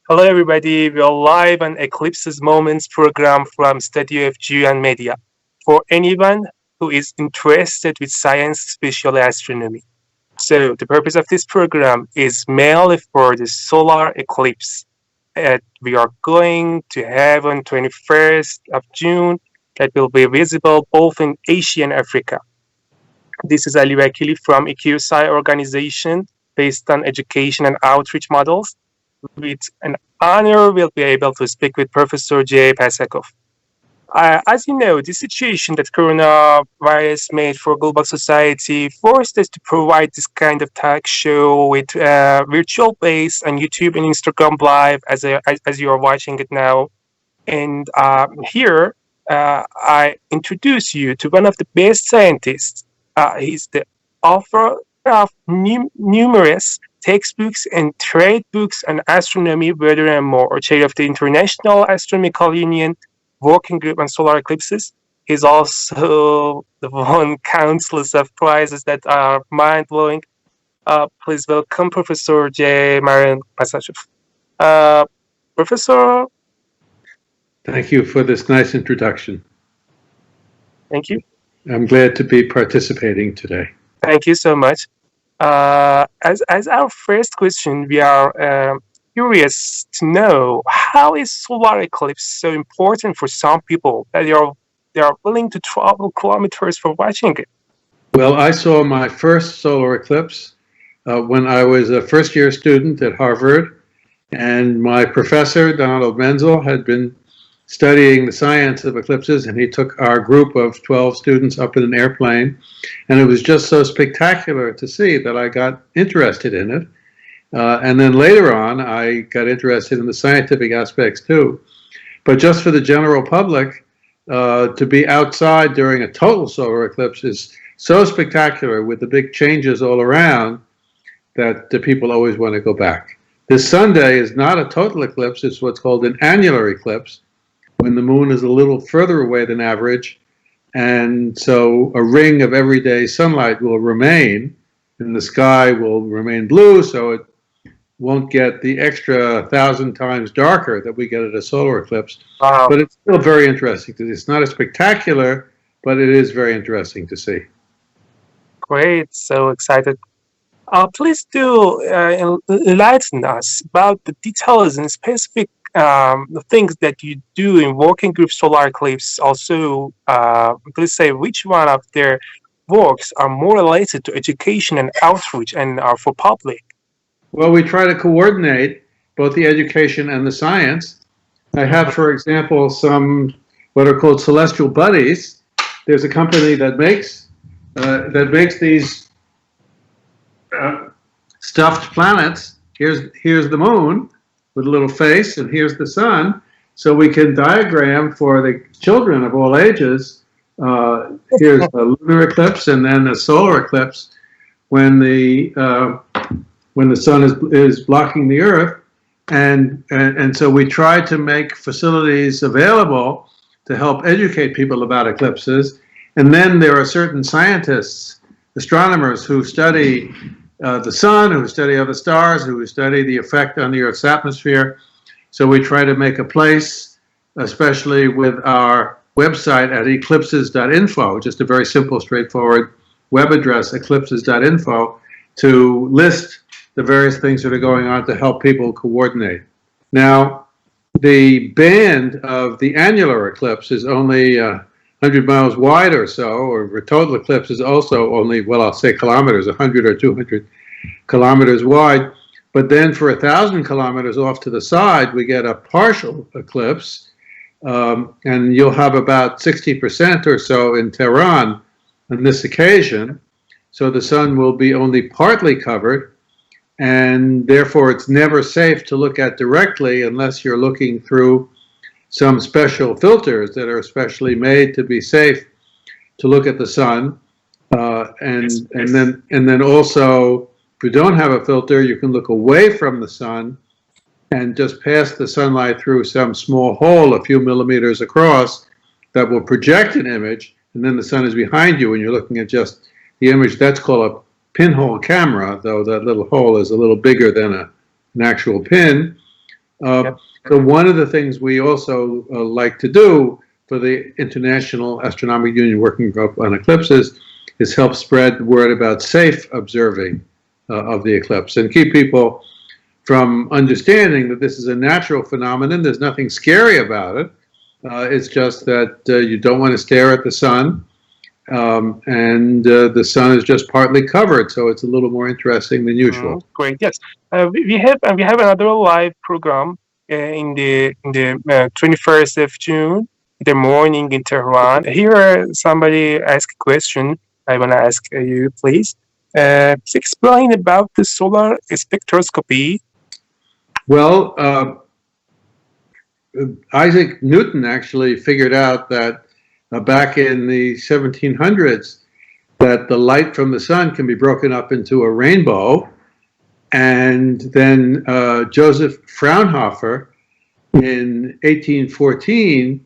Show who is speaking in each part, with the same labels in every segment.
Speaker 1: Hello, everybody. We are live on Eclipses Moments program from Studio of Jooyan Media for anyone who is interested with science, especially astronomy. So, the purpose of this program is mainly for the solar eclipse that we are going to have on 21st of June that will be visible both in Asia and Africa. This is Ali Wakili from EQSI organization based on education and outreach models. With an honor, we'll be able to speak with Professor Jay Pasachoff. As you know, the situation that coronavirus made for global society forced us to provide this kind of talk show with virtual base on YouTube and Instagram Live as you are watching it now. And here, I introduce you to one of the best scientists. He's the author of numerous textbooks and trade books on astronomy, weather, and more, chair of the International Astronomical Union Working Group on Solar Eclipses. He's also won countless of prizes that are mind-blowing. Please welcome Professor Jay Pasachoff. Professor,
Speaker 2: thank you for this nice introduction.
Speaker 1: Thank you.
Speaker 2: I'm glad to be participating today.
Speaker 1: Thank you so much. As our first question, we are curious to know, how is solar eclipse so important for some people that they are willing to travel kilometers for watching it?
Speaker 2: Well, I saw my first solar eclipse when I was a first-year student at Harvard, and my professor, Donald Menzel, had been studying the science of eclipses, and he took our group of 12 students up in an airplane, and it was just so spectacular to see that I got interested in it. And then later on, I got interested in the scientific aspects too. But just for the general public, to be outside during a total solar eclipse is so spectacular with the big changes all around that the people always want to go back. This Sunday is not a total eclipse, it's what's called an annular eclipse, when the moon is a little further away than average, and so a ring of everyday sunlight will remain, and the sky will remain blue, so it won't get the extra 1,000 times darker that we get at a solar eclipse.
Speaker 1: Wow.
Speaker 2: But it's still very interesting. It's not as spectacular, but it is very interesting to see.
Speaker 1: Great, so excited. Please do enlighten us about the details and specific things that you do in working group solar eclipse. Also, please say which one of their works are more related to education and outreach and are for public.
Speaker 2: Well, we try to coordinate both the education and the science. I have, for example, some what are called celestial buddies. There's a company that makes these stuffed planets. Here's the moon with a little face, and here's the sun. So we can diagram for the children of all ages. Here's a lunar eclipse and then a solar eclipse when the sun is blocking the Earth, and so we try to make facilities available to help educate people about eclipses. And then there are certain scientists, astronomers, who study the sun, who study other stars, who study the effect on the Earth's atmosphere. So we try to make a place, especially with our website at eclipses.info, just a very simple, straightforward web address, eclipses.info, to list the various things that are going on to help people coordinate. Now, the band of the annular eclipse is only 100 miles wide or so, or a total eclipse is also only, well, I'll say kilometers, 100 or 200 kilometers wide. But then for 1,000 kilometers off to the side, we get a partial eclipse, and you'll have about 60% or so in Tehran on this occasion. So the sun will be only partly covered, and therefore it's never safe to look at directly unless you're looking through some special filters that are specially made to be safe to look at the sun. And then also, if you don't have a filter, you can look away from the sun and just pass the sunlight through some small hole a few millimeters across that will project an image, and then the sun is behind you and you're looking at just the image. That's called a pinhole camera, though that little hole is a little bigger than an actual pin.
Speaker 1: Yep.
Speaker 2: So one of the things we also like to do for the International Astronomical Union Working Group on Eclipses is help spread the word about safe observing of the eclipse and keep people from understanding that this is a natural phenomenon. There's nothing scary about it. It's just that you don't want to stare at the sun, and the sun is just partly covered, so it's a little more interesting than usual.
Speaker 1: Great. Yes. We have another live program in the 21st of June, the morning in Tehran. Here, somebody asked a question. I want to ask you, please. Please explain about the solar spectroscopy.
Speaker 2: Well, Isaac Newton actually figured out that back in the 1700s that the light from the sun can be broken up into a rainbow. And then Joseph Fraunhofer in 1814,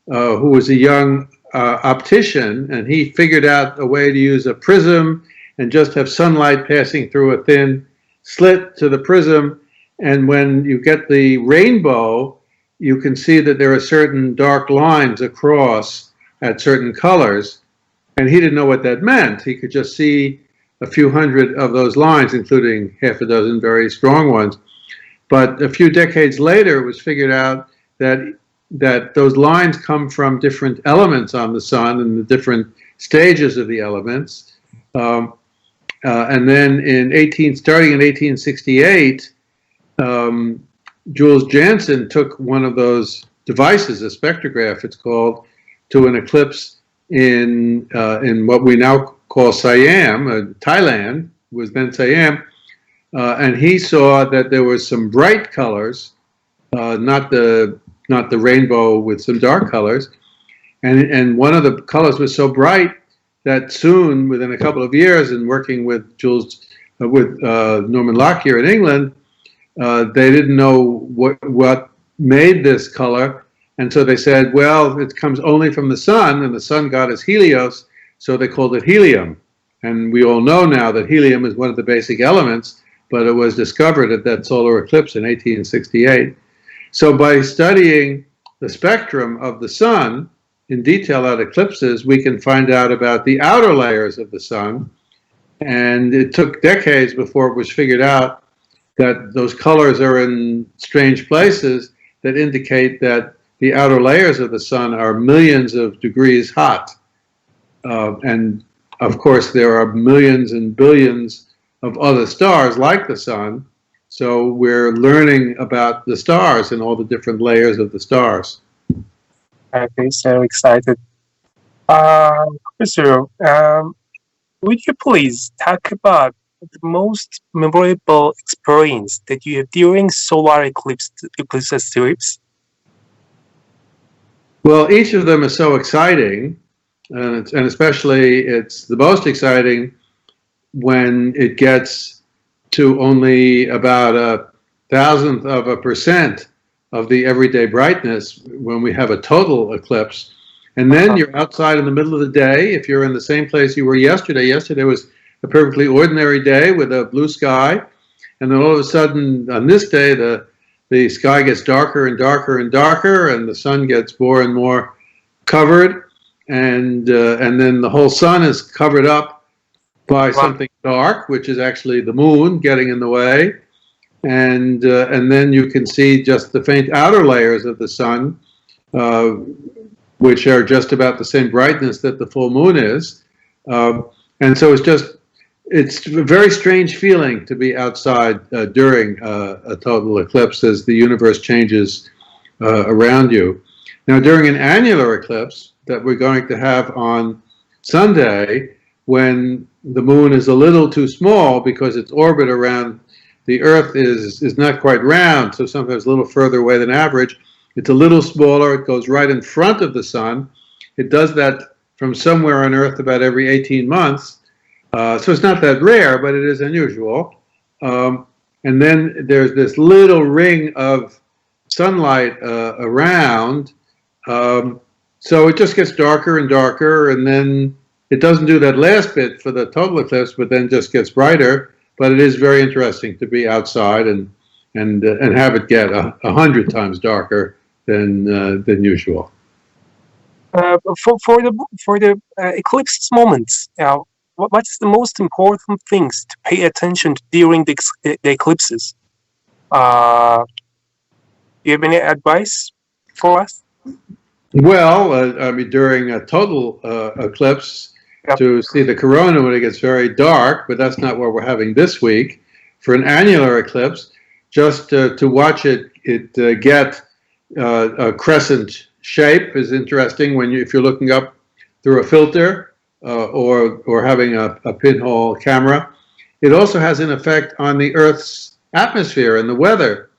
Speaker 2: who was a young optician, and he figured out a way to use a prism and just have sunlight passing through a thin slit to the prism. And when you get the rainbow, you can see that there are certain dark lines across at certain colors. And he didn't know what that meant. He could just see a few hundred of those lines, including half a dozen very strong ones. But a few decades later, it was figured out that those lines come from different elements on the sun and the different stages of the elements. And then starting in 1868, Jules Janssen took one of those devices, a spectrograph it's called, to an eclipse in what we now call Siam, Thailand, was then Siam, and he saw that there was some bright colors, not the rainbow with some dark colors, and one of the colors was so bright that soon, within a couple of years, and working with Norman Lockyer in England, they didn't know what made this color, and so they said, well, it comes only from the sun, and the sun god is Helios, so they called it helium. And we all know now that helium is one of the basic elements, but it was discovered at that solar eclipse in 1868. So by studying the spectrum of the sun in detail at eclipses, we can find out about the outer layers of the sun. And it took decades before it was figured out that those colors are in strange places that indicate that the outer layers of the sun are millions of degrees hot. And of course, there are millions and billions of other stars like the sun. So we're learning about the stars and all the different layers of the stars.
Speaker 1: Okay, so excited. Professor, would you please talk about the most memorable experience that you have during solar eclipses?
Speaker 2: Well, each of them is so exciting, and especially it's the most exciting when it gets to only about 1,000% of the everyday brightness when we have a total eclipse. And then you're outside in the middle of the day. If you're in the same place you were yesterday, yesterday was a perfectly ordinary day with a blue sky. And then all of a sudden, on this day, the sky gets darker and darker and darker, and the sun gets more and more covered. And then the whole sun is covered up by something dark, which is actually the moon getting in the way. And then you can see just the faint outer layers of the sun, which are just about the same brightness that the full moon is. And so it's a very strange feeling to be outside during a total eclipse as the universe changes around you. Now, during an annular eclipse that we're going to have on Sunday, when the moon is a little too small because its orbit around the Earth is not quite round, so sometimes a little further away than average. It's a little smaller. It goes right in front of the sun. It does that from somewhere on Earth about every 18 months. So it's not that rare, but it is unusual. And then there's this little ring of sunlight around. So it just gets darker and darker, and then It doesn't do that last bit for the total eclipse, but then just gets brighter. But it is very interesting to be outside and have it get 100 times darker than usual.
Speaker 1: For the eclipses moments, what's the most important things to pay attention to during the eclipses? Do you have any advice for us?
Speaker 2: Well, I mean, during a total eclipse,
Speaker 1: Yep.
Speaker 2: to see the corona when it gets very dark, but that's not what we're having this week. For an annular eclipse, just to watch it get a crescent shape is interesting when if you're looking up through a filter or having a pinhole camera. It also has an effect on the Earth's atmosphere and the weather.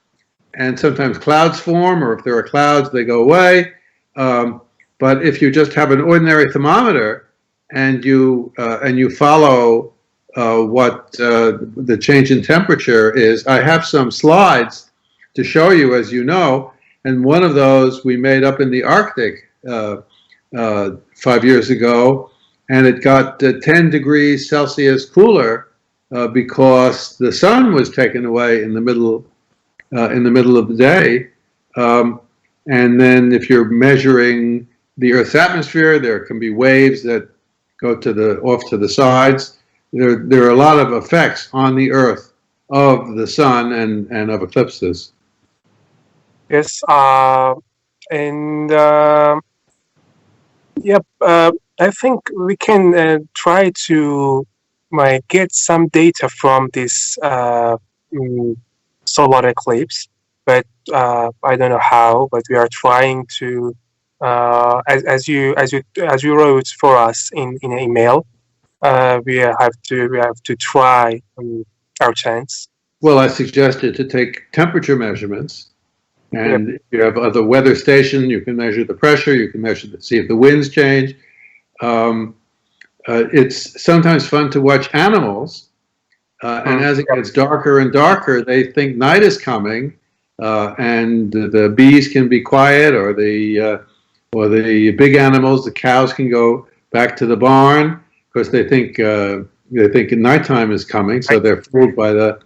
Speaker 2: And sometimes clouds form, or if there are clouds, they go away. But if you just have an ordinary thermometer and you follow what the change in temperature is, I have some slides to show you, as you know, and one of those we made up in the Arctic 5 years ago, and it got 10 degrees Celsius cooler because the sun was taken away in the middle of the day. And then if you're measuring the Earth's atmosphere, there can be waves that go off to the sides. There are a lot of effects on the Earth of the sun and of eclipses.
Speaker 1: Yes. And yep. I think we can try to get some data from this solar eclipse, but I don't know how. But we are trying to, as you wrote for us in an email. We have to try our chance.
Speaker 2: Well, I suggested to take temperature measurements, and if you have other weather station, you can measure the pressure, you can see if the winds change. It's sometimes fun to watch animals, and as it gets darker and darker, they think night is coming, and the bees can be quiet, or the big animals, the cows can go back to the barn because they think nighttime is coming, so they're fooled by the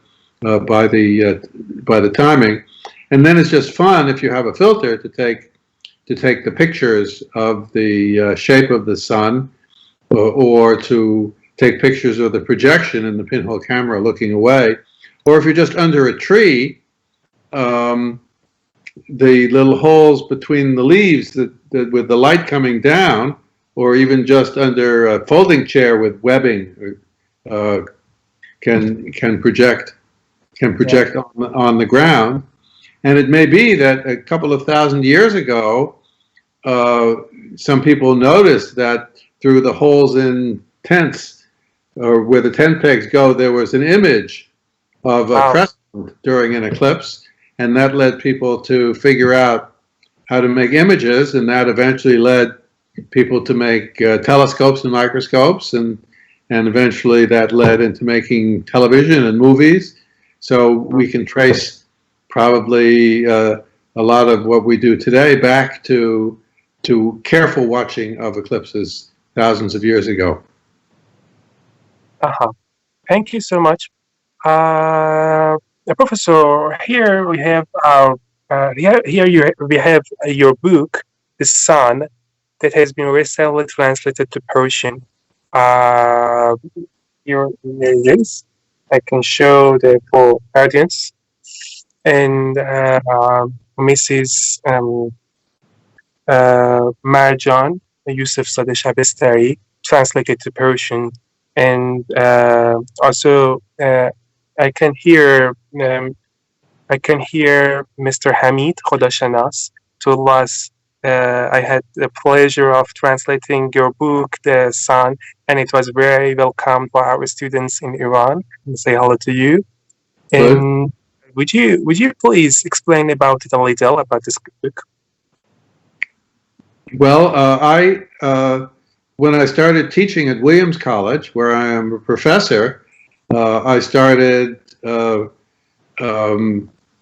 Speaker 2: timing. And then it's just fun if you have a filter to take the pictures of the shape of the sun, or to take pictures of the projection in the pinhole camera looking away, or if you're just under a tree, the little holes between the leaves that with the light coming down, or even just under a folding chair with webbing, can project on the ground. And it may be that a couple of thousand years ago, some people noticed that through the holes in tents, or where the tent pegs go, there was an image of a crescent during an eclipse, and that led people to figure out how to make images, and that eventually led people to make telescopes and microscopes, and eventually that led into making television and movies. So we can trace probably a lot of what we do today back to careful watching of eclipses thousands of years ago.
Speaker 1: Thank you so much, Professor. Here we have we have your book, The Sun, that has been recently translated to Persian. Your images, I can show the full audience, and Mrs. Marjan Yusuf Sadeh Shabestari, translated to Persian, and also I can hear Mr. Hamid Khodashanas told us. I had the pleasure of translating your book, The Sun, and it was very welcomed by our students in Iran. And say hello to you. And would you please explain about it a little about this book?
Speaker 2: Well, when I started teaching at Williams College, where I am a professor, I started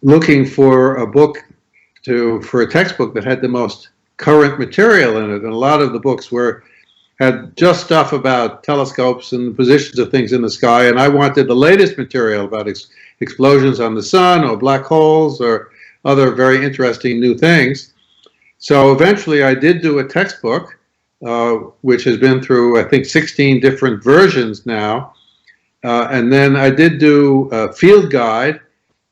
Speaker 2: looking for a book for a textbook that had the most current material in it, and a lot of the books had just stuff about telescopes and the positions of things in the sky, and I wanted the latest material about explosions on the sun or black holes or other very interesting new things. So eventually I did do a textbook, which has been through, I think, 16 different versions now. And then I did do a field guide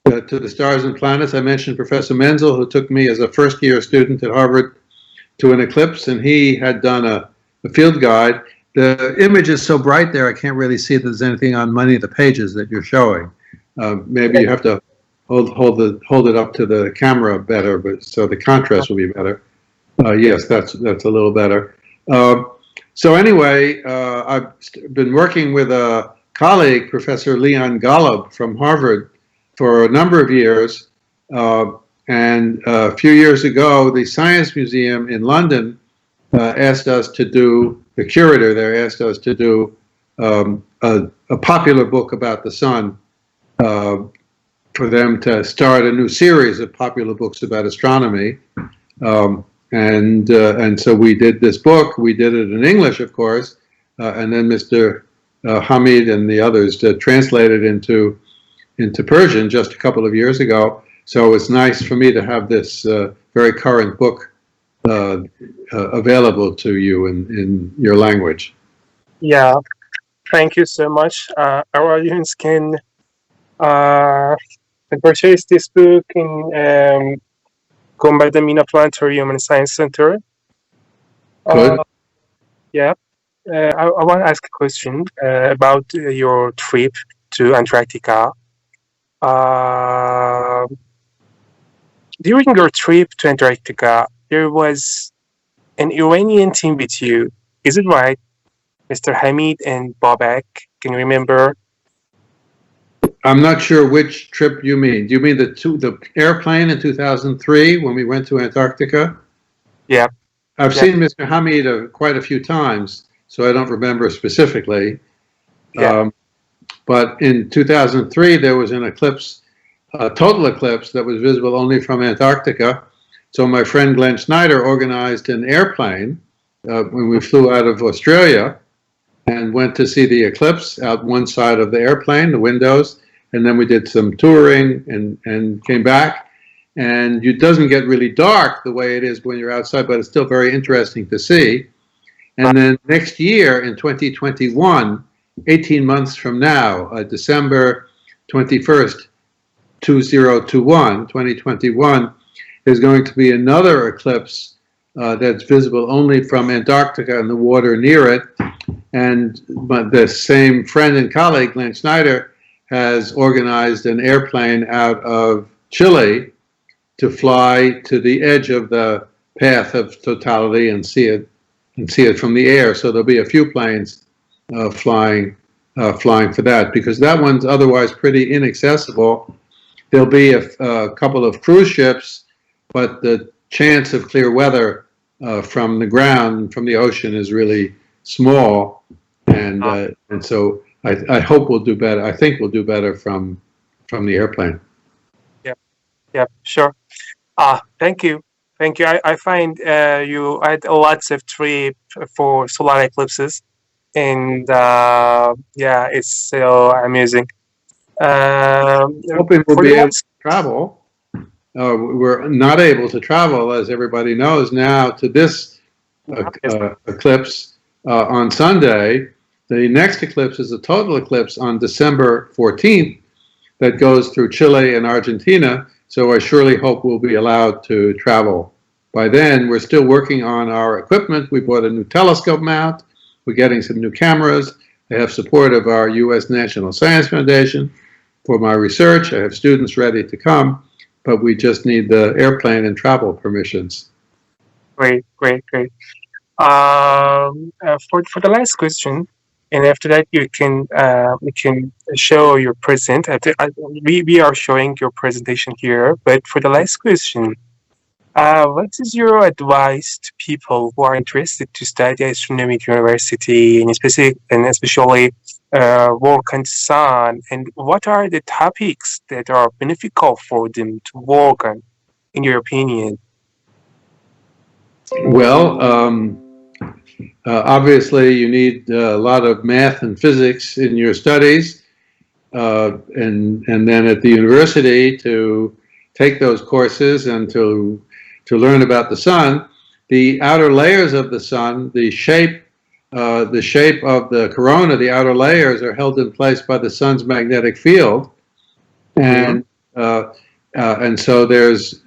Speaker 2: to the stars and planets. I mentioned Professor Menzel, who took me as a first-year student at Harvard to an eclipse, and he had done a field guide. The image is so bright there, I can't really see if there's anything on many of the pages that you're showing. Maybe you have to hold it up to the camera better, but so the contrast will be better. Yes, that's a little better. So anyway, I've been working with a colleague, Professor Leon Golub from Harvard, for a number of years. And a few years ago, the Science Museum in London asked us to do, the curator there asked us to do a popular book about the sun, for them to start a new series of popular books about astronomy. And so we did this book. We did it in English, of course, and then Mr. Hamid and the others translated into Persian just a couple of years ago. So it's nice for me to have this very current book available to you in your language.
Speaker 1: Yeah, thank you so much. Our audience can purchase this book in Combat the Mina Planetarium and Science Center.
Speaker 2: Good.
Speaker 1: Yeah. I want to ask a question about your trip to Antarctica. During your trip to Antarctica, there was an Iranian team with you. Is it right? Mr. Hamid and Babak, can you remember?
Speaker 2: I'm not sure which trip you mean. Do you mean the airplane in 2003 when we went to Antarctica?
Speaker 1: Yeah.
Speaker 2: I've seen Mr. Hamid quite a few times, so I don't remember specifically.
Speaker 1: Yeah.
Speaker 2: But in 2003, there was an eclipse, a total eclipse that was visible only from Antarctica. So my friend Glenn Snyder organized an airplane when we flew out of Australia and went to see the eclipse out one side of the airplane, the windows, and then we did some touring and came back. And it doesn't get really dark the way it is when you're outside, but it's still very interesting to see. And then next year in 2021, 18 months from now, December 21st, 2021, is going to be another eclipse that's visible only from Antarctica and the water near it. And the same friend and colleague, Glenn Snyder, has organized an airplane out of Chile to fly to the edge of the path of totality and see it from the air. So there'll be a few planes flying for that, because that one's otherwise pretty inaccessible. There'll be a couple of cruise ships, but the chance of clear weather from the ground, from the ocean, is really small, and so I hope we'll do better. I think we'll do better from the airplane.
Speaker 1: Yeah, sure. Thank you. I find you had lots of trip for solar eclipses, and yeah, it's so amusing.
Speaker 2: Hoping we'll be able to travel. We're not able to travel, as everybody knows now, to this eclipse on Sunday. The next eclipse is a total eclipse on December 14th that goes through Chile and Argentina. So I surely hope we'll be allowed to travel. By then, we're still working on our equipment. We bought a new telescope mount. We're getting some new cameras. I have support of our U.S. National Science Foundation for my research. I have students ready to come, but we just need the airplane and travel permissions.
Speaker 1: Great. For the last question, and after that we can show your present. We are showing your presentation here, but for the last question, what is your advice to people who are interested to study astronomy at university, and especially work on the sun, and what are the topics that are beneficial for them to work on, in your opinion?
Speaker 2: Well, Obviously, you need a lot of math and physics in your studies, and then at the university to take those courses and to learn about the sun. The outer layers of the sun, the shape of the corona, the outer layers are held in place by the sun's magnetic field,
Speaker 1: Mm-hmm.
Speaker 2: and uh, and so there's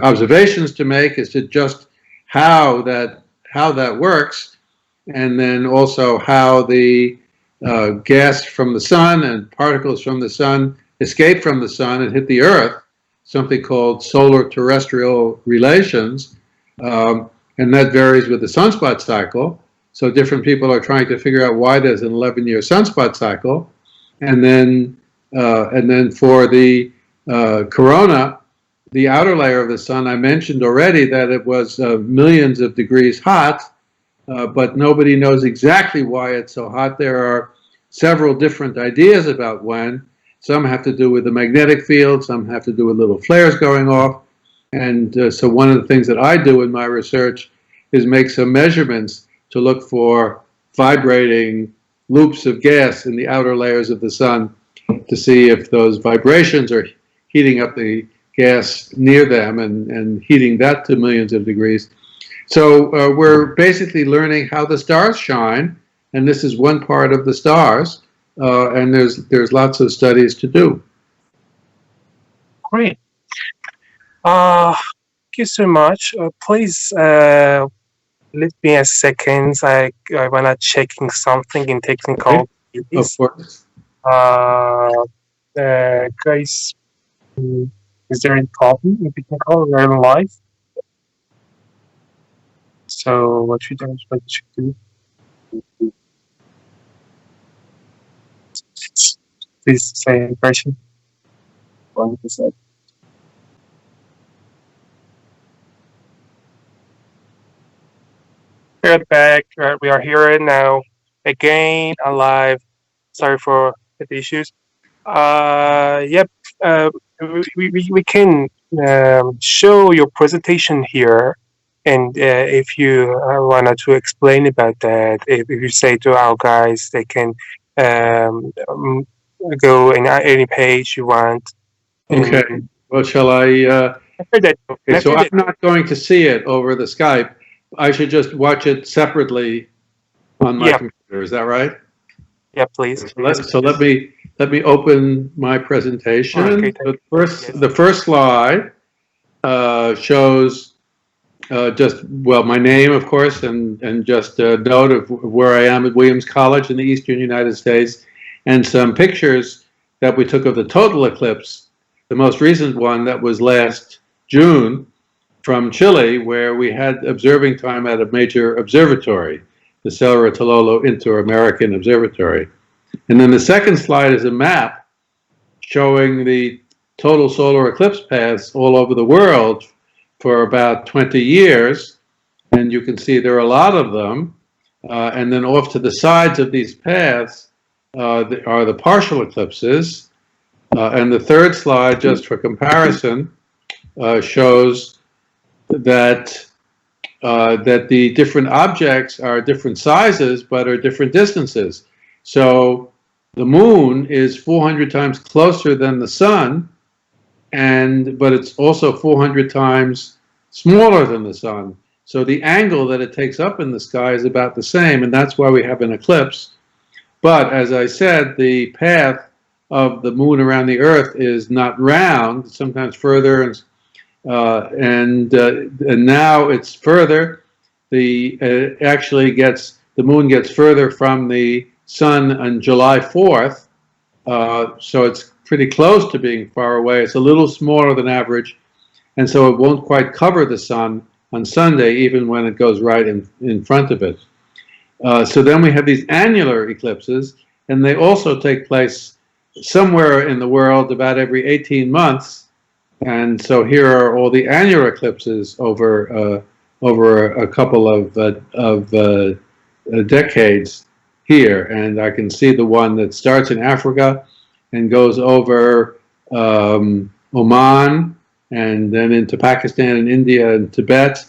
Speaker 2: observations to make as to just how that works, and then also how the gas from the sun and particles from the sun escape from the sun and hit the Earth, something called solar terrestrial relations, and that varies with the sunspot cycle. So different people are trying to figure out why there's an 11-year sunspot cycle, and then for the corona, the outer layer of the sun, I mentioned already that it was millions of degrees hot, but nobody knows exactly why it's so hot. There are several different ideas about when. Some have to do with the magnetic field, some have to do with little flares going off. And so one of the things that I do in my research is make some measurements to look for vibrating loops of gas in the outer layers of the sun to see if those vibrations are heating up the gas near them and heating that to millions of degrees. So we're basically learning how the stars shine, and this is one part of the stars, and there's lots of studies to do.
Speaker 1: Great. Thank you so much. Please let me a second. I wanna checking something in
Speaker 2: Okay,
Speaker 1: technical
Speaker 2: of
Speaker 1: abilities.
Speaker 2: course.
Speaker 1: Guys, mm, is there any problem in technical? We're in live. So what should do? Please say a question. 1%. We're back. We are here now again alive. Sorry for the issues. Yep. We can show your presentation here, and if you wanted to explain about that, if you say to our guys, they can um, um, go in any page you want.
Speaker 2: Okay.
Speaker 1: And
Speaker 2: Well, shall I?
Speaker 1: after that,
Speaker 2: Okay, so I'm not going to see it over the Skype. I should just watch it separately on my
Speaker 1: yeah,
Speaker 2: computer. Is that right?
Speaker 1: yeah, please.
Speaker 2: So let me open my
Speaker 1: Okay,
Speaker 2: presentation.
Speaker 1: thank
Speaker 2: The
Speaker 1: you.
Speaker 2: first
Speaker 1: Yes.
Speaker 2: the first slide shows just well my name, of course, and just a note of where I am at Williams College in the eastern United States, and some pictures that we took of the total eclipse, the most recent one that was last June from Chile, where we had observing time at a major observatory, the Cerro Tololo Inter-American Observatory. And then the second slide is a map showing the total solar eclipse paths all over the world for about 20 years. And you can see there are a lot of them. And then off to the sides of these paths are the partial eclipses. And the third slide, just for comparison, shows that that the different objects are different sizes but are different distances. So the moon is 400 times closer than the sun, but it's also 400 times smaller than the sun. So the angle that it takes up in the sky is about the same, and that's why we have an eclipse. But as I said, the path of the moon around the Earth is not round, sometimes further and now it's further. The moon gets further from the sun on July 4th, so it's pretty close to being far away. It's a little smaller than average, and so it won't quite cover the sun on Sunday, even when it goes right in front of it. So then we have these annular eclipses, and they also take place somewhere in the world about every 18 months. And so here are all the annular eclipses over a couple of decades here, and I can see the one that starts in Africa and goes over Oman and then into Pakistan and India and Tibet,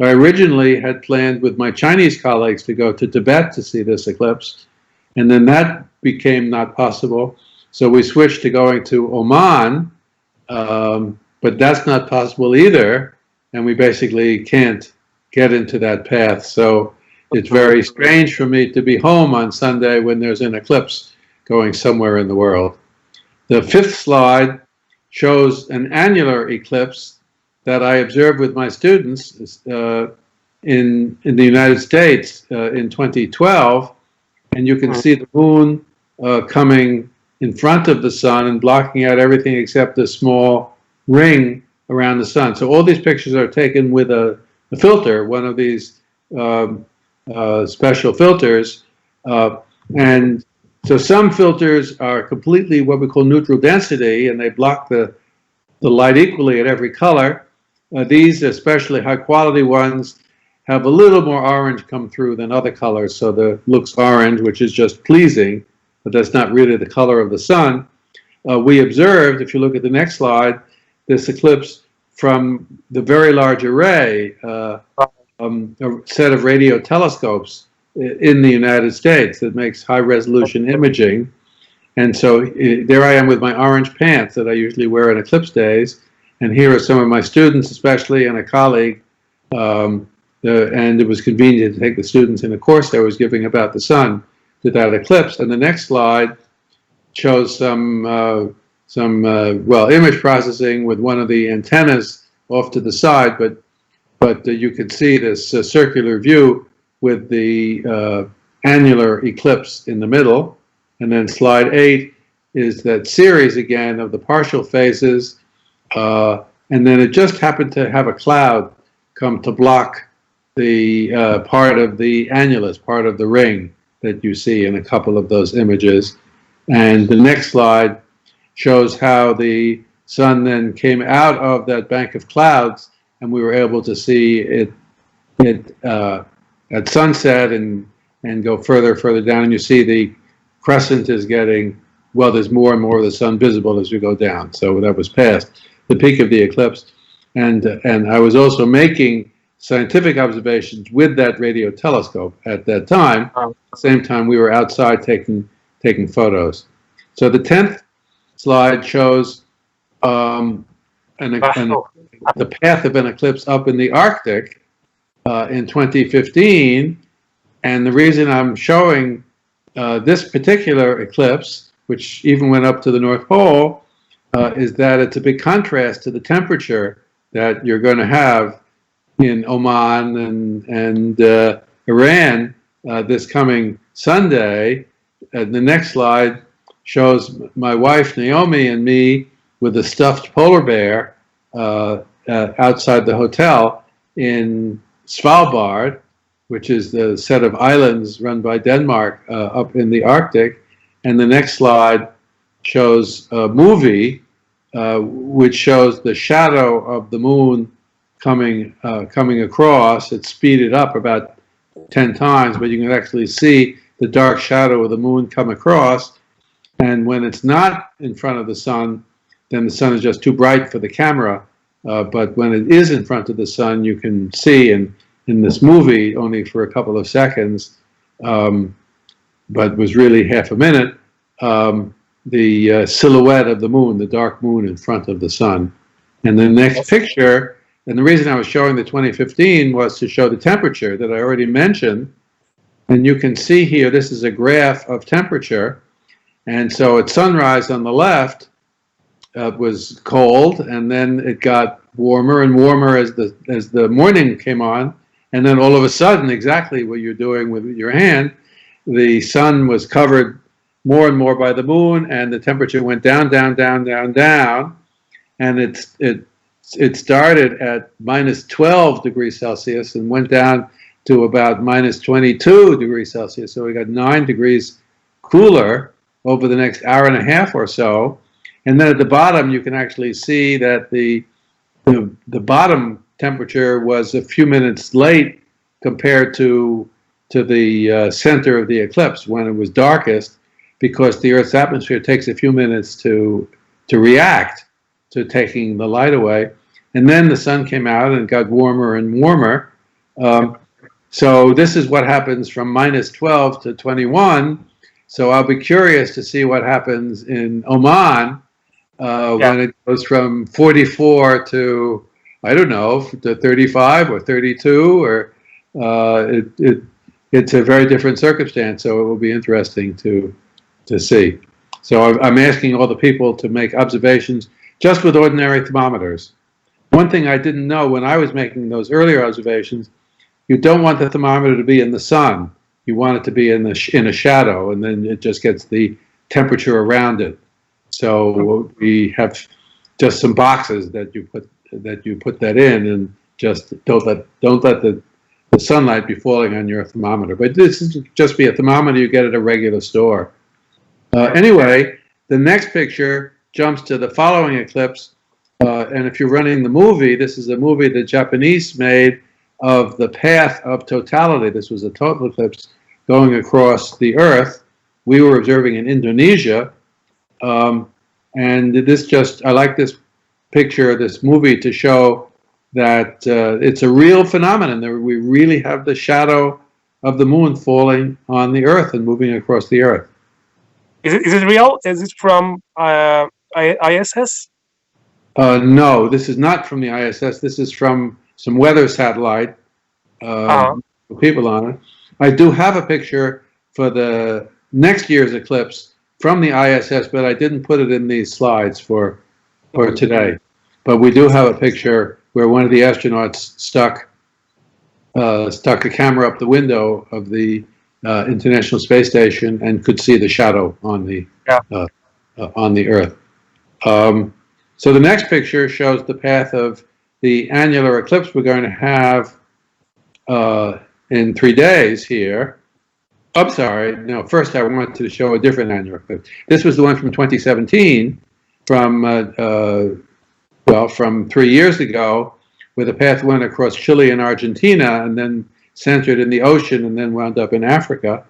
Speaker 2: I originally had planned with my Chinese colleagues to go to Tibet to see this eclipse, and then that became not possible. So we switched to going to Oman, but that's not possible either, and we basically can't get into that path. So it's very strange for me to be home on Sunday when there's an eclipse going somewhere in the world. The fifth slide shows an annular eclipse that I observed with my students in the United States in 2012, and you can see the moon coming in front of the sun and blocking out everything except a small ring around the sun. So all these pictures are taken with a filter, one of these special filters, and so some filters are completely what we call neutral density, and they block the light equally at every color. These, especially high quality ones, have a little more orange come through than other colors, so the looks orange, which is just pleasing, but that's not really the color of the sun. We observed, if you look at the next slide, this eclipse from the Very Large Array, a set of radio telescopes in the United States that makes high resolution imaging. And so there I am with my orange pants that I usually wear on eclipse days. And here are some of my students, especially, and a colleague. And it was convenient to take the students in a course I was giving about the sun to that eclipse. And the next slide shows some image processing with one of the antennas off to the side, but you can see this circular view with the annular eclipse in the middle. And then slide 8 is that series again of the partial phases. And then it just happened to have a cloud come to block the part of the annulus, part of the ring that you see in a couple of those images. And the next slide shows how the sun then came out of that bank of clouds, and we were able to see it at sunset and go further down. And you see the crescent is getting, well, there's more and more of the sun visible as you go down. So that was past the peak of the eclipse. And I was also making scientific observations with that radio telescope at that time. At the same time, we were outside taking photos. So the 10th slide shows the path of an eclipse up in the Arctic in 2015. And the reason I'm showing this particular eclipse, which even went up to the North Pole, is that it's a big contrast to the temperature that you're going to have in Oman and Iran this coming Sunday. And the next slide shows my wife Naomi and me with a stuffed polar bear outside the hotel in Svalbard, which is the set of islands run by Denmark up in the Arctic. And the next slide shows a movie which shows the shadow of the moon coming across. It's speeded up about 10 times, but you can actually see the dark shadow of the moon come across. And when it's not in front of the sun, then the sun is just too bright for the camera. But when it is in front of the sun, you can see in this movie, only for a couple of seconds, but was really half a minute, the silhouette of the moon, the dark moon in front of the sun. And the next picture, and the reason I was showing the 2015 was to show the temperature that I already mentioned. And you can see here, this is a graph of temperature. And so at sunrise on the left, it was cold, and then it got warmer and warmer as the morning came on. And then all of a sudden, exactly what you're doing with your hand, the sun was covered more and more by the moon, and the temperature went down, down, down, down, down. And it started at minus 12 degrees Celsius and went down to about minus 22 degrees Celsius. So we got 9 degrees cooler over the next hour and a half or so. And then at the bottom, you can actually see that the bottom temperature was a few minutes late compared to the center of the eclipse when it was darkest, because the Earth's atmosphere takes a few minutes to react to taking the light away. And then the sun came out and it got warmer and warmer. So this is what happens from -12 to 21. So I'll be curious to see what happens in Oman
Speaker 1: Yeah.
Speaker 2: when it goes from 44 to, I don't know, to 35 or 32, or it's a very different circumstance. So it will be interesting to see. So I'm asking all the people to make observations just with ordinary thermometers. One thing I didn't know when I was making those earlier observations, you don't want the thermometer to be in the sun. You want it to be in a shadow, and then it just gets the temperature around it. So we have just some boxes that you put that in, and just don't let the sunlight be falling on your thermometer. But this is just be a thermometer you get at a regular store. Anyway, the next picture jumps to the following eclipse, and if you're running the movie, this is a movie the Japanese made of the path of totality. This was a total eclipse going across the Earth. We were observing in Indonesia, and I like this picture, this movie, to show that it's a real phenomenon. We really have the shadow of the moon falling on the Earth and moving across the Earth.
Speaker 1: Is it real? Is it from ISS?
Speaker 2: No, this is not from the ISS. This is from some weather satellite with people on it. I do have a picture for the next year's eclipse from the ISS, but I didn't put it in these slides for today. But we do have a picture where one of the astronauts stuck a camera up the window of the International Space Station and could see the shadow on the Earth. So the next picture shows the path of the annular eclipse we're going to have in 3 days here. I'm sorry, no, first I wanted to show a different annular eclipse. This was the one from 2017, from 3 years ago, where the path went across Chile and Argentina and then centered in the ocean and then wound up in Africa.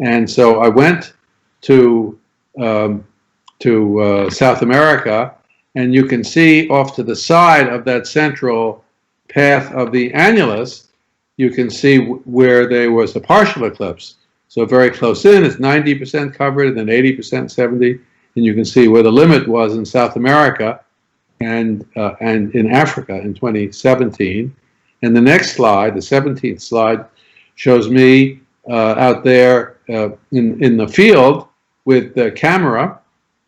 Speaker 2: And so I went to South America, and you can see off to the side of that central path of the annulus, you can see where there was a partial eclipse. So very close in, it's 90% covered, and then 80%, 70%, and you can see where the limit was in South America and in Africa in 2017. And the next slide, the 17th slide, shows me out there in the field with the camera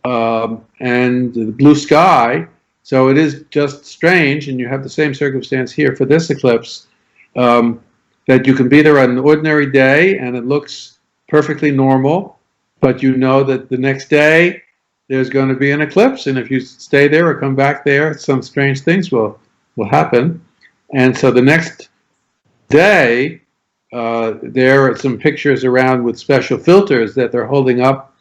Speaker 2: and the blue sky. So it is just strange, and you have the same circumstance here for this eclipse, that you can be there on an ordinary day and it looks perfectly normal, but you know that the next day there's going to be an eclipse, and if you stay there or come back there, some strange things will happen. And so the next day, there are some pictures around with special filters that they're holding up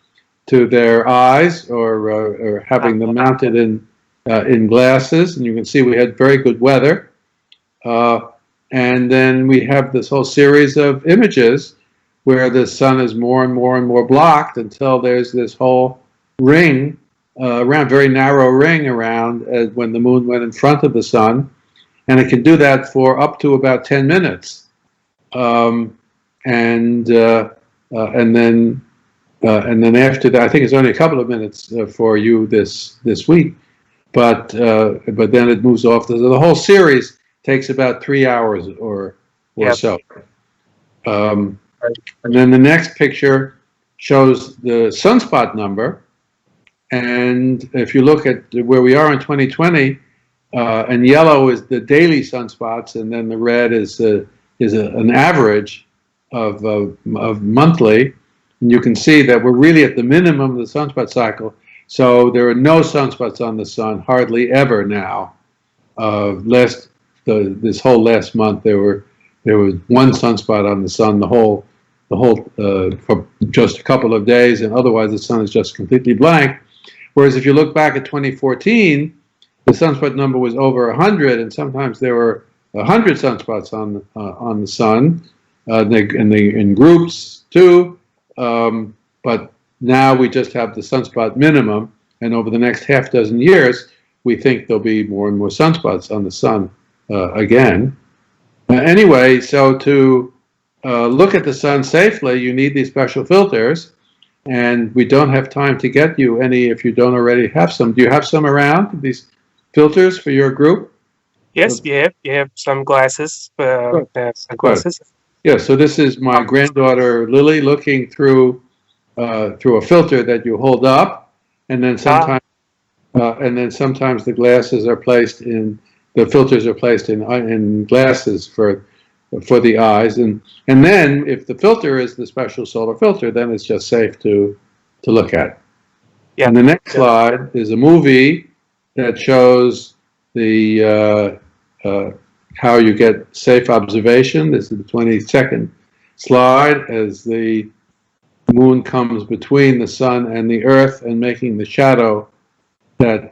Speaker 2: to their eyes or having them mounted in glasses, and you can see we had very good weather. And then we have this whole series of images where the sun is more and more and more blocked until there's this whole ring around, very narrow ring around when the moon went in front of the sun, and it can do that for up to about 10 minutes, and then after that, I think it's only a couple of minutes for you this week, but then it moves off. The whole series takes about 3 hours or so. And then the next picture shows the sunspot number. And if you look at where we are in 2020, and yellow is the daily sunspots, and then the red is an average of monthly. And you can see that we're really at the minimum of the sunspot cycle. So there are no sunspots on the sun, hardly ever now. This whole last month, there was one sunspot on the sun for just a couple of days, and otherwise the sun is just completely blank. Whereas if you look back at 2014, the sunspot number was over 100, and sometimes there were 100 sunspots on the sun, in groups too. But now we just have the sunspot minimum, and over the next half dozen years, we think there'll be more and more sunspots on the sun again. Anyway, so to look at the sun safely, you need these special filters, and we don't have time to get you any if you don't already have some. Do you have some around, these filters for your group?
Speaker 1: Yes, we have some glasses,
Speaker 2: Good. Good.
Speaker 1: sunglasses.
Speaker 2: Yeah, so this is my granddaughter Lily looking through a filter that you hold up, and then
Speaker 1: Ah,
Speaker 2: sometimes the glasses are placed in the filters are placed in glasses for the eyes, and then if the filter is the special solar filter, then it's just safe to look at.
Speaker 1: yeah,
Speaker 2: And the next
Speaker 1: yeah.
Speaker 2: slide is a movie that shows the how you get safe observation. This is the 22nd slide as the moon comes between the sun and the earth and making the shadow that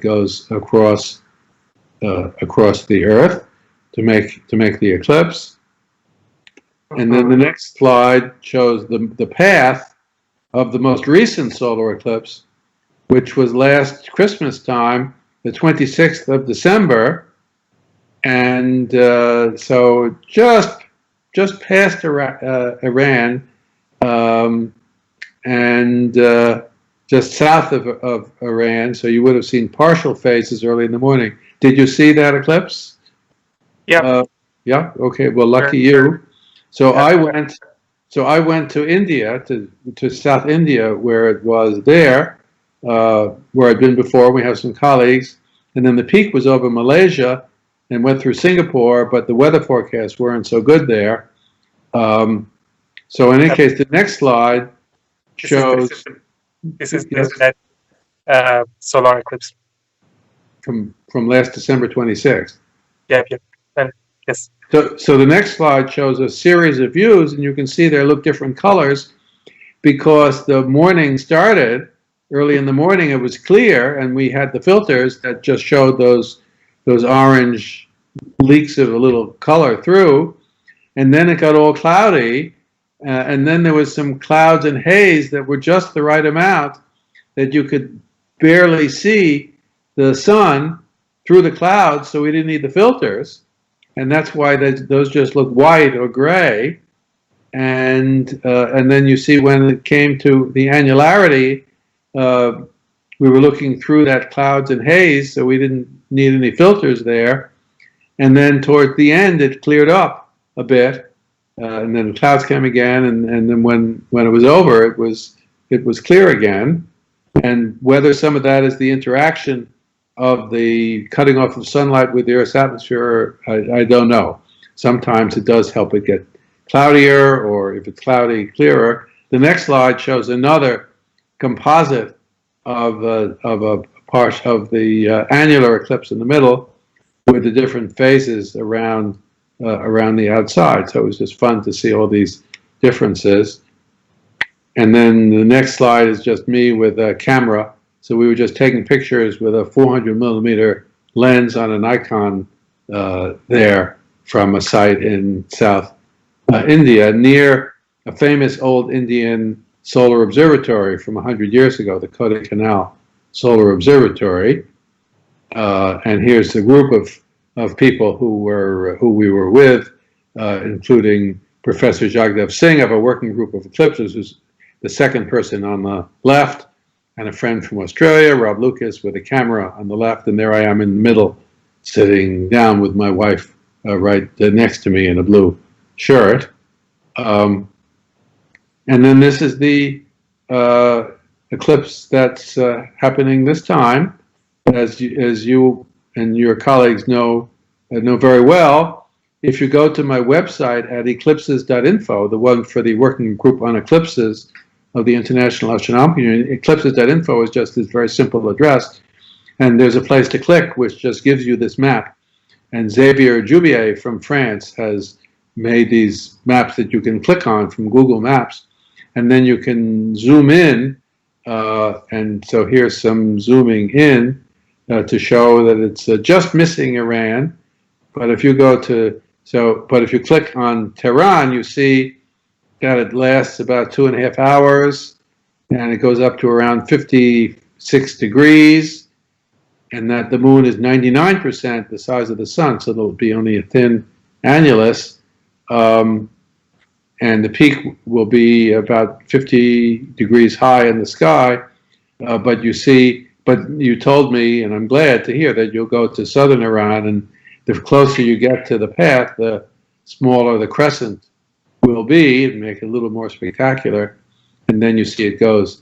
Speaker 2: goes across the earth to make the eclipse. And then the
Speaker 1: Mhm.
Speaker 2: next slide shows the path of the most recent solar eclipse, which was last Christmas time, the 26th of December, and so just past Iran, and just south of Iran. So you would have seen partial phases early in the morning. Did you see that eclipse?
Speaker 1: Yeah,
Speaker 2: Uh, yeah. Okay. Well,
Speaker 1: sure.
Speaker 2: lucky you. So
Speaker 1: Yeah,
Speaker 2: I went. So I went to India, to South India, where it was there, where I'd been before. We have some colleagues, and then the peak was over Malaysia, and went through Singapore. But the weather forecasts weren't so good there. Um, so in any
Speaker 1: uh,
Speaker 2: case, the next slide
Speaker 1: this is the
Speaker 2: shows,
Speaker 1: this is
Speaker 2: yes,
Speaker 1: that solar eclipse.
Speaker 2: from last December 26th.
Speaker 1: Yeah, yeah. And yes,
Speaker 2: So the next slide shows a series of views, and you can see they look different colors because the morning started early in the morning. It was clear, and we had the filters that just showed those orange leaks of a little color through, and then it got all cloudy, and then there was some clouds and haze that were just the right amount that you could barely see the sun through the clouds, so we didn't need the filters, and that's why those just look white or gray. And then you see when it came to the annularity, uh, we were looking through that clouds and haze, so we didn't need any filters there. And then towards the end, it cleared up a bit, and then the clouds came again, and then when it was over, it was clear again. And whether some of that is the interaction of the cutting off of sunlight with the Earth's atmosphere, I don't know. Sometimes it does help it get cloudier, or if it's cloudy, clearer. The next slide shows another composite of a part of the annular eclipse in the middle, with the different phases around the outside. So it was just fun to see all these differences. And then the next slide is just me with a camera. So we were just taking pictures with a 400 millimeter lens on a Nikon there from a site in South India, near a famous old Indian solar observatory from 100 years ago, the Kodaikanal Solar Observatory. And here's a group of people who we were with, including Professor Jagdev Singh of a working group of eclipses, who's the second person on the left, and a friend from Australia, Rob Lucas, with a camera on the left, and there I am in the middle, sitting down with my wife right next to me in a blue shirt. And then this is the eclipse that's happening this time, as you and your colleagues know very well. If you go to my website at eclipses.info, the one for the working group on eclipses of the International Astronomical Union, eclipses.info is just this very simple address, and there's a place to click which just gives you this map. And Xavier Joubier from France has made these maps that you can click on from Google Maps, and then you can zoom in, and so here's some zooming in to show that it's just missing Iran. But if you but if you click on Tehran, you see that it lasts about 2.5 hours, and it goes up to around 56 degrees, and that the moon is 99% the size of the sun, so there'll be only a thin annulus, um, and the peak will be about 50 degrees high in the sky. But you told me, and I'm glad to hear that you'll go to southern Iran, and the closer you get to the path, the smaller the crescent will be, and make it a little more spectacular, and then you see it goes.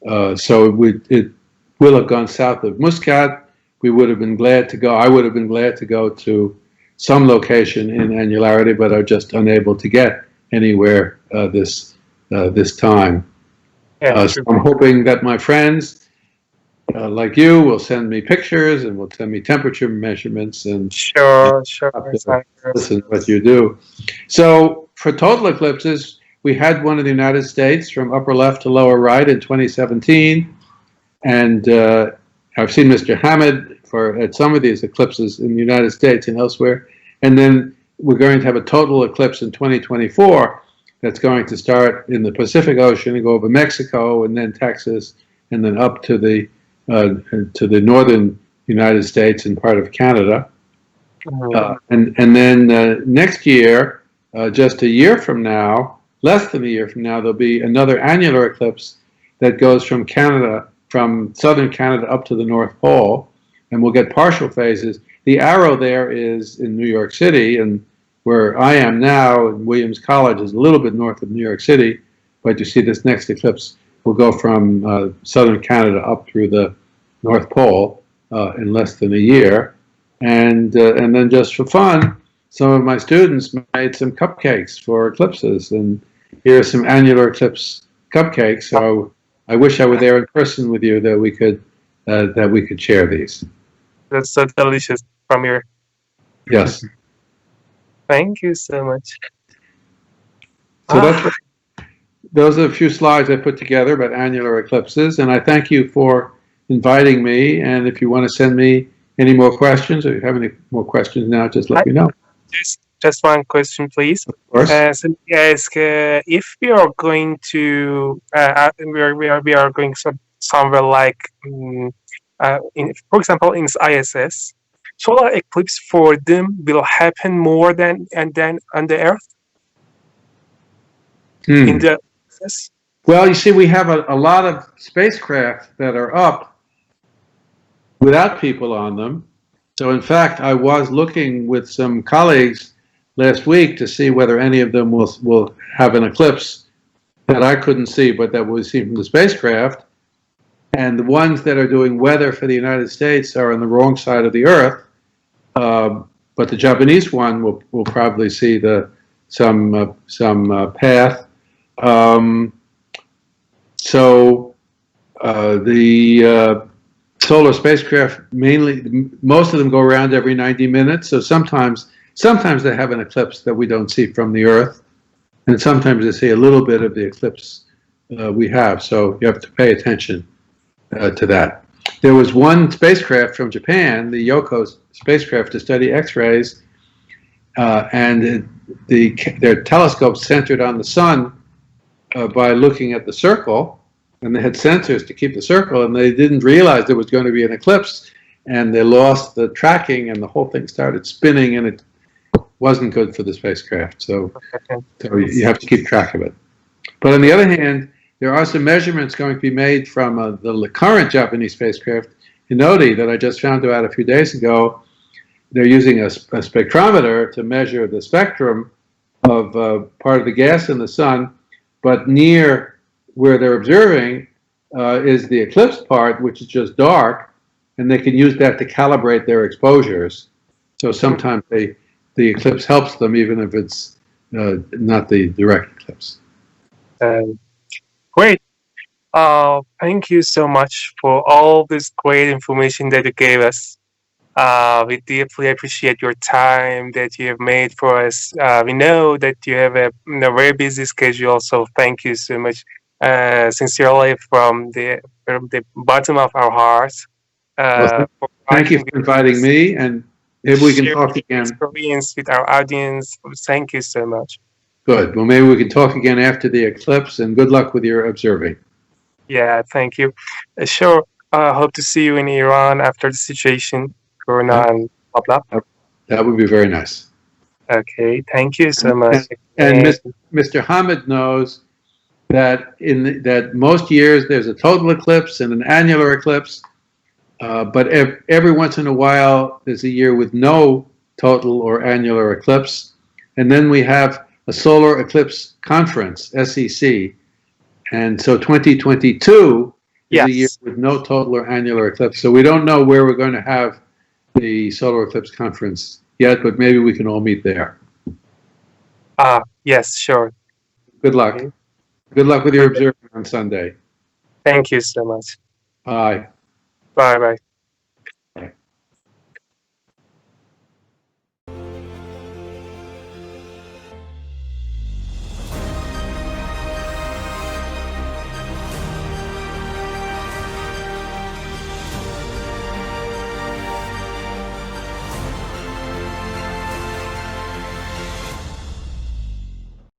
Speaker 2: So it will have gone south of Muscat. We would have been glad to go. I would have been glad to go to some location in annularity, but are just unable to get anywhere this time.
Speaker 1: Yeah,
Speaker 2: So I'm hoping that my friends, like you, will send me pictures and will send me temperature measurements and
Speaker 1: sure, sure.
Speaker 2: have to listen to what you do. So for total eclipses, we had one in the United States from upper left to lower right in 2017, and I've seen Mr. Hammond at some of these eclipses in the United States and elsewhere, and then we're going to have a total eclipse in 2024 that's going to start in the Pacific Ocean and go over Mexico and then Texas and then up to the northern United States and part of Canada. And then next year, just a year from now, less than a year from now, there'll be another annular eclipse that goes from Canada, from southern Canada up to the North Pole, and we'll get partial phases. The arrow there is in New York City, and where I am now, in Williams College, is a little bit north of New York City, but you see this next eclipse will go from southern Canada up through the North Pole in less than a year. And then just for fun, some of my students made some cupcakes for eclipses, and here are some annular eclipse cupcakes. So I wish I were there in person with you that we could share these.
Speaker 1: That's so delicious from your.
Speaker 2: Yes.
Speaker 1: Thank you so much.
Speaker 2: So those are a few slides I put together about annular eclipses, and I thank you for inviting me. And if you want to send me any more questions, or you have any more questions now, just let me know.
Speaker 1: Just one question, please.
Speaker 2: Of course.
Speaker 1: So we ask if we are going to we are going somewhere like for example in ISS, solar eclipse for them will happen more than on the Earth in the ISS.
Speaker 2: Well, you see, we have a lot of spacecraft that are up without people on them. So, in fact, I was looking with some colleagues last week to see whether any of them will have an eclipse that I couldn't see, but that we see from the spacecraft. And the ones that are doing weather for the United States are on the wrong side of the Earth. But the Japanese one will probably see some path. So the solar spacecraft, most of them go around every 90 minutes. So sometimes they have an eclipse that we don't see from the Earth, and sometimes they see a little bit of the eclipse we have. So you have to pay attention to that. There was one spacecraft from Japan, the Yoko spacecraft, to study X-rays, and their telescope centered on the sun by looking at the circle, and they had sensors to keep the circle, and they didn't realize there was going to be an eclipse, and they lost the tracking, and the whole thing started spinning, and it wasn't good for the spacecraft. So you have to keep track of it. But on the other hand, there are some measurements going to be made from the current Japanese spacecraft, Hinode, that I just found out a few days ago. They're using a spectrometer to measure the spectrum of part of the gas in the sun, but near where they're observing is the eclipse part, which is just dark, and they can use that to calibrate their exposures. So sometimes the eclipse helps them, even if it's not the direct eclipse.
Speaker 1: Great. Thank you so much for all this great information that you gave us. We deeply appreciate your time that you have made for us. We know that you have a very busy schedule, so thank you so much, sincerely from the bottom of our hearts.
Speaker 2: Thank you for inviting me, and maybe we can talk again.
Speaker 1: Experience with our audience. Thank you so much.
Speaker 2: Good. Well, maybe we can talk again after the eclipse, and good luck with your observing.
Speaker 1: Yeah, thank you. Sure. Hope to see you in Iran after the situation. Corona and blah blah.
Speaker 2: That would be very nice.
Speaker 1: Okay, thank you so much.
Speaker 2: And
Speaker 1: And
Speaker 2: Mr. Hamid knows that that most years there's a total eclipse and an annular eclipse, but every once in a while there's a year with no total or annular eclipse, and then we have a solar eclipse conference (SEC), and so 2022 is a year
Speaker 1: yes,
Speaker 2: with no total or annular eclipse. So we don't know where we're going to have the solar eclipse conference yet, but maybe we can all meet there.
Speaker 1: yes, sure.
Speaker 2: Good luck.
Speaker 1: Okay.
Speaker 2: Good luck with your observing on Sunday.
Speaker 1: Thank you so much.
Speaker 2: Bye.
Speaker 1: Bye bye.